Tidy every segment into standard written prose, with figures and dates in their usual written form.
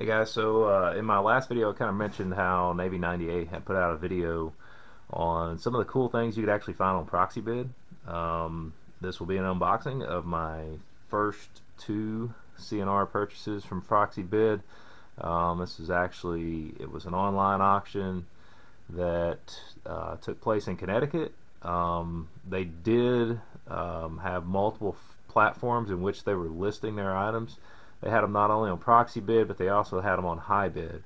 Hey guys, so in my last video I kind of mentioned how Navy 98 had put out a video on some of the cool things you could actually find on Proxibid. This will be an unboxing of my first two CNR purchases from Proxibid. It was an online auction that took place in Connecticut. They did have multiple platforms in which they were listing their items. They had them not only on Proxibid, but they also had them on Hibid.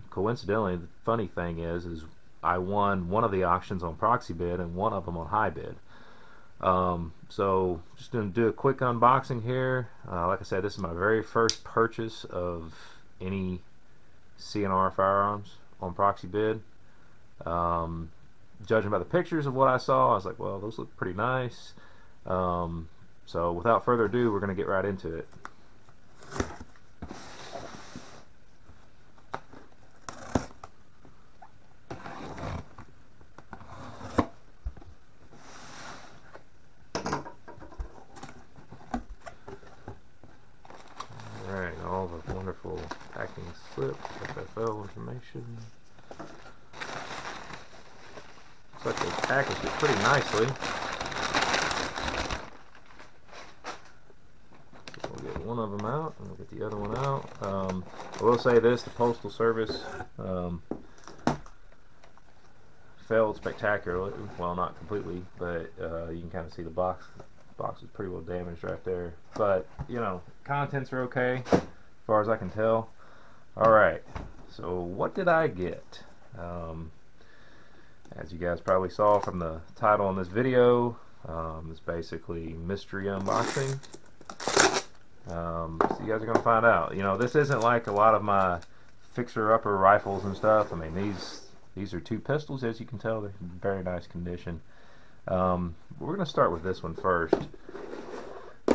Coincidentally, the funny thing is I won one of the auctions on Proxibid and one of them on Hibid. So just going to do a quick unboxing here. Like I said, this is my very first purchase of any CNR firearms on Proxibid. Judging by the pictures of what I saw, I was like, well, those look pretty nice. So without further ado, we're going to get right into it. Alright, all the wonderful packing slips, FFL information. Looks like they packaged it pretty nicely. So we'll get one of them out, and we'll get the other one out. I will say this, the Postal Service failed spectacularly. Well, not completely, but you can kind of see the box. The box is pretty well damaged right there. But, you know, contents are okay, as far as I can tell. Alright, so what did I get? As you guys probably saw from the title on this video, it's basically mystery unboxing. So you guys are going to find out. You know, this isn't like a lot of my fixer-upper rifles and stuff. I mean, these are two pistols, as you can tell. They're in very nice condition. We're going to start with this one first.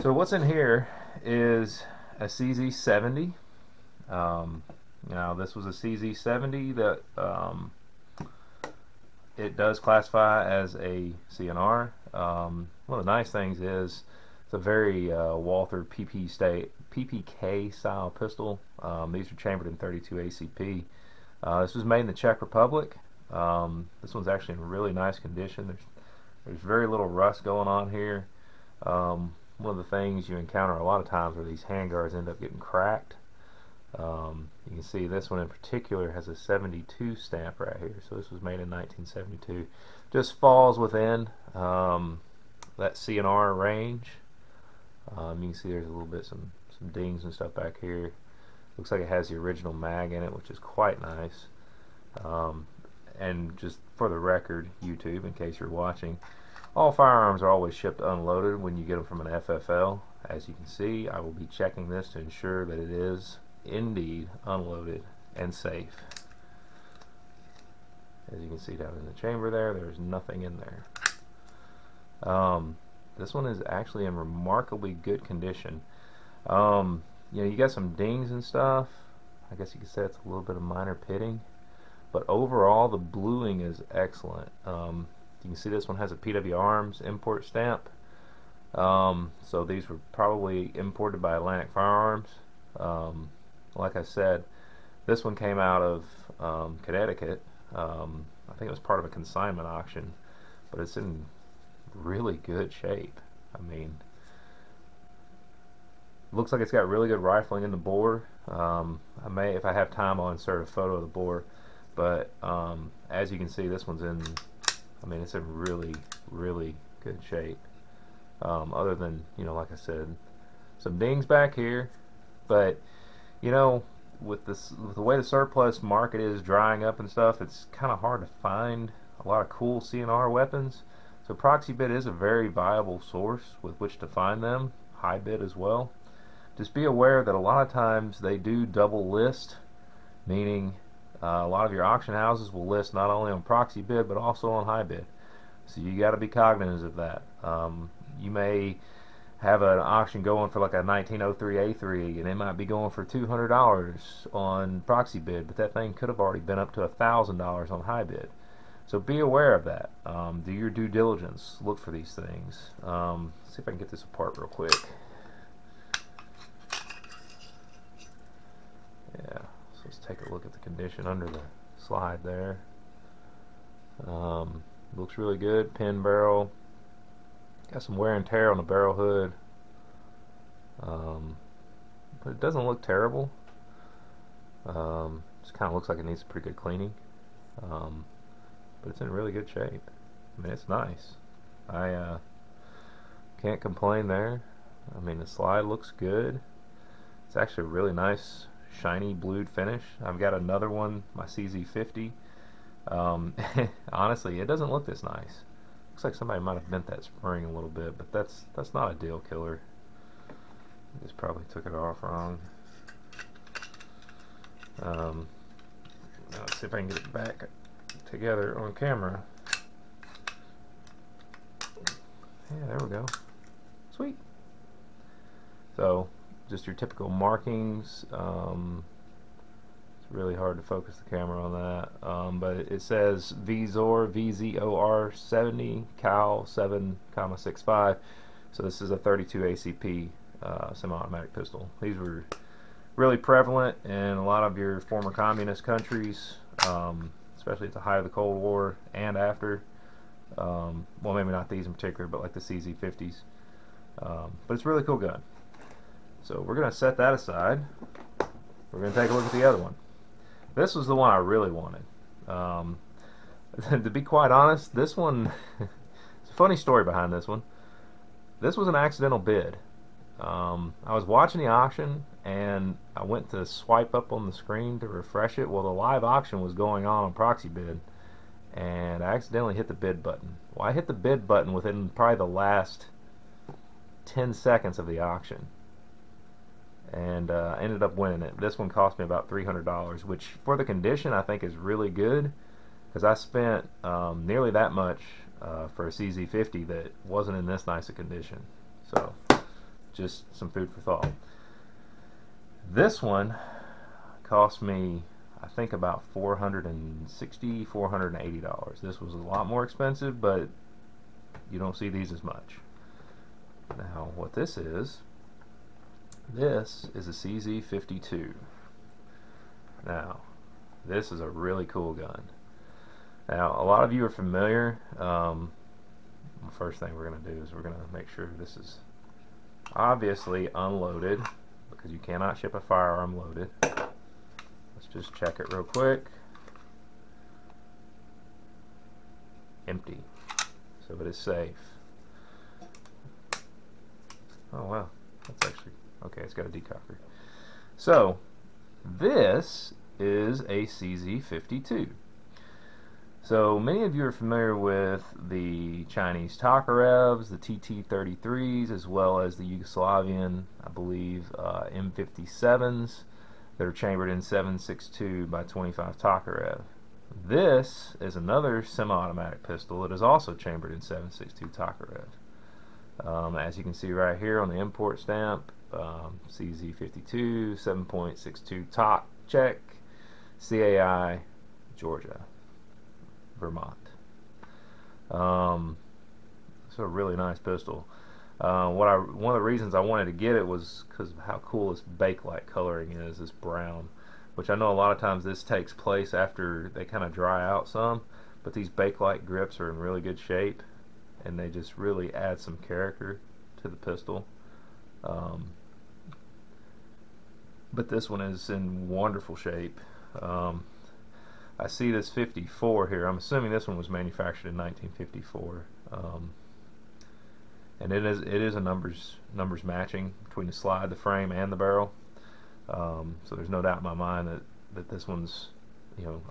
So what's in here is a CZ70. Now this was a CZ70 that it does classify as a CNR. One of the nice things is it's a very Walther PPK style pistol. These are chambered in 32 ACP. This was made in the Czech Republic. This one's actually in really nice condition. There's very little rust going on here. One of the things you encounter a lot of times where these handguards end up getting cracked. You can see this one in particular has a 72 stamp right here, so this was made in 1972. Just falls within that CNR range. You can see there's a little bit some dings and stuff back here. Looks like it has the original mag in it, which is quite nice. And just for the record, YouTube, in case you're watching, all firearms are always shipped unloaded when you get them from an FFL. As you can see, I will be checking this to ensure that it is indeed unloaded and safe. As you can see down in the chamber there's nothing in there. This one is actually in remarkably good condition. You know, you got some dings and stuff. I guess you could say it's a little bit of minor pitting, but overall the bluing is excellent. You can see this one has a PW Arms import stamp. So these were probably imported by Atlantic Firearms. Like I said, this one came out of Connecticut. I think it was part of a consignment auction, but it's in really good shape. I mean, looks like it's got really good rifling in the bore. I may, if I have time, I'll insert a photo of the bore, but as you can see, this one's in, I mean, it's in really good shape. Other than, you know, like I said, some dings back here, but you know, with the way the surplus market is drying up and stuff, it's kind of hard to find a lot of cool CNR weapons. So Proxibid is a very viable source with which to find them. Hibid as well. Just be aware that a lot of times they do double list, meaning a lot of your auction houses will list not only on Proxibid but also on Hibid. So you got to be cognizant of that. You may have an auction going for like a 1903 A3 and it might be going for $200 on Proxibid, but that thing could have already been up to $1,000 on Hibid. So be aware of that. Do your due diligence. Look for these things. Let's see if I can get this apart real quick. take a look at the condition under the slide there. Looks really good. Pin barrel. Got some wear and tear on the barrel hood. But it doesn't look terrible. Just kind of looks like it needs a pretty good cleaning. But it's in really good shape. I mean, it's nice. I can't complain there. I mean, the slide looks good. It's actually a really nice shiny blued finish. I've got another one, my CZ50. Honestly, it doesn't look this nice. Looks like somebody might have bent that spring a little bit, but that's not a deal killer. I just probably took it off wrong. Let's see if I can get it back together on camera. Yeah, there we go. Sweet. So, just your typical markings. It's really hard to focus the camera on that. But it says VZOR, VZOR 70, Cal 7,65. So this is a 32 ACP semi-automatic pistol. These were really prevalent in a lot of your former communist countries, especially at the height of the Cold War and after. Well, maybe not these in particular, but like the CZ50s. But it's a really cool gun. So we're going to set that aside. We're going to take a look at the other one. This was the one I really wanted. To be quite honest, this one, it's a funny story behind this one. This was an accidental bid. I was watching the auction and I went to swipe up on the screen to refresh it. Well, the live auction was going on Proxibid, and I accidentally hit the bid button. Well, I hit the bid button within probably the last 10 seconds of the auction, and ended up winning it. This one cost me about $300, which for the condition I think is really good, because I spent nearly that much for a CZ50 that wasn't in this nice a condition. So just some food for thought. This one cost me, I think, about $460, $480. This was a lot more expensive, but you don't see these as much. Now, what this is a CZ52. Now, this is a really cool gun. Now, a lot of you are familiar. The first thing we're going to do is we're going to make sure this is obviously unloaded, because you cannot ship a firearm loaded. Let's just check it real quick. Empty. So it is safe. Oh wow, that's actually okay. It's got a decocker. So this is a CZ52. So many of you are familiar with the Chinese Tokarevs, the TT-33s, as well as the Yugoslavian, I believe, M57s that are chambered in 7.62 by 25 Tokarev. This is another semi-automatic pistol that is also chambered in 7.62 Tokarev. As you can see right here on the import stamp, CZ52, 7.62 Tok, check, CAI, Georgia, Vermont. So a really nice pistol. One of the reasons I wanted to get it was because of how cool this bakelite coloring is, this brown, which I know a lot of times this takes place after they kind of dry out some, but these bakelite grips are in really good shape, and they just really add some character to the pistol. But this one is in wonderful shape. I see this 54 here. I'm assuming this one was manufactured in 1954, and it is a numbers matching between the slide, the frame, and the barrel. So there's no doubt in my mind that this one's,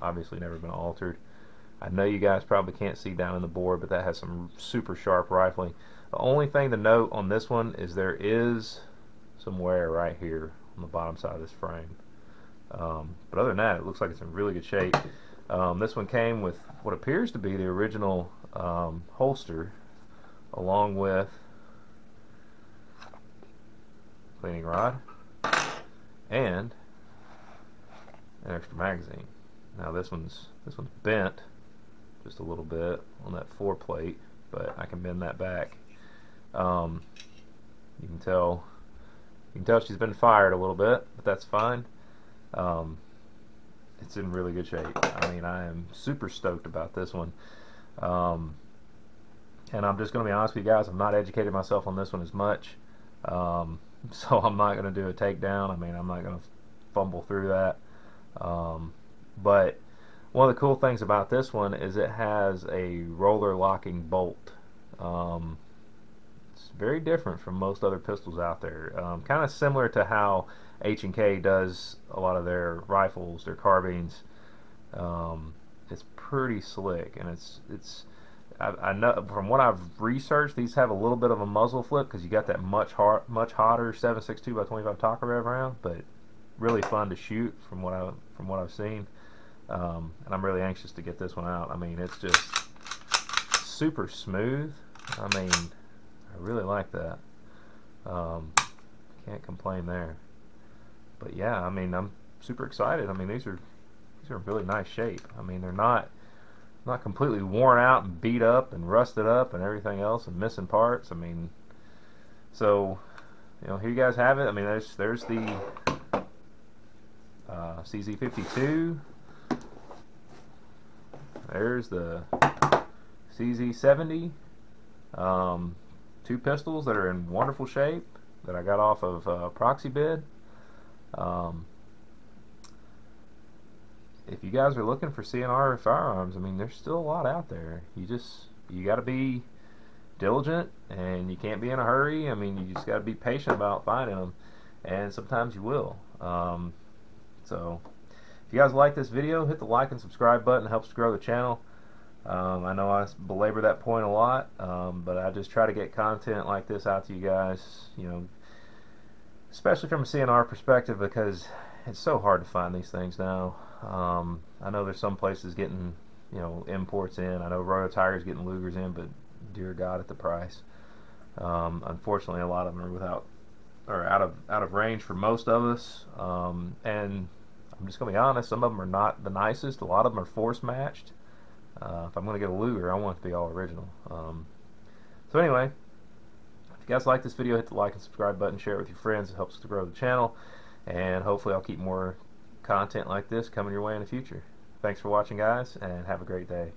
obviously never been altered. I know you guys probably can't see down in the bore, but that has some super sharp rifling. The only thing to note on this one is there is some wear right here on the bottom side of this frame. But other than that, it looks like it's in really good shape. This one came with what appears to be the original holster, along with cleaning rod and an extra magazine. Now this one's bent just a little bit on that foreplate, but I can bend that back. You can tell she's been fired a little bit, but that's fine. it's in really good shape. I mean, I am super stoked about this one. Um, and I'm just going to be honest with you guys, I've not educated myself on this one as much. Um, so I'm not going to do a takedown. I mean, I'm not going to fumble through that. But one of the cool things about this one is it has a roller locking bolt. It's very different from most other pistols out there. Kind of similar to how H&K does a lot of their rifles, their carbines. It's pretty slick, and I know from what I've researched, these have a little bit of a muzzle flip because you got that much hotter 7.62 by 25 Taco round, but really fun to shoot from what I've seen. And I'm really anxious to get this one out. I mean, it's just super smooth. I mean, I really like that. Can't complain there. But yeah, I mean, I'm super excited. I mean, these are really nice shape. I mean, they're not completely worn out and beat up and rusted up and everything else and missing parts. I mean, so here you guys have it. I mean, there's the CZ52. There's the CZ70. Two pistols that are in wonderful shape that I got off of Proxibid. If you guys are looking for CNR firearms, I mean, there's still a lot out there. You got to be diligent, and you can't be in a hurry. I mean, you just got to be patient about finding them, and sometimes you will. So if you guys like this video, hit the like and subscribe button. It helps grow the channel. I know I belabor that point a lot, but I just try to get content like this out to you guys, especially from a CNR perspective, because it's so hard to find these things now. I know there's some places getting imports in. I know Royal Tiger's getting Lugers in, but dear God, at the price. Unfortunately, a lot of them are out of range for most of us. And I'm just gonna be honest, some of them are not the nicest. A lot of them are force matched. If I'm gonna get a Luger, I want it to be all original. So anyway, if you guys like this video, hit the like and subscribe button, share it with your friends. It helps to grow the channel, and hopefully I'll keep more content like this coming your way in the future. Thanks for watching, guys, and have a great day.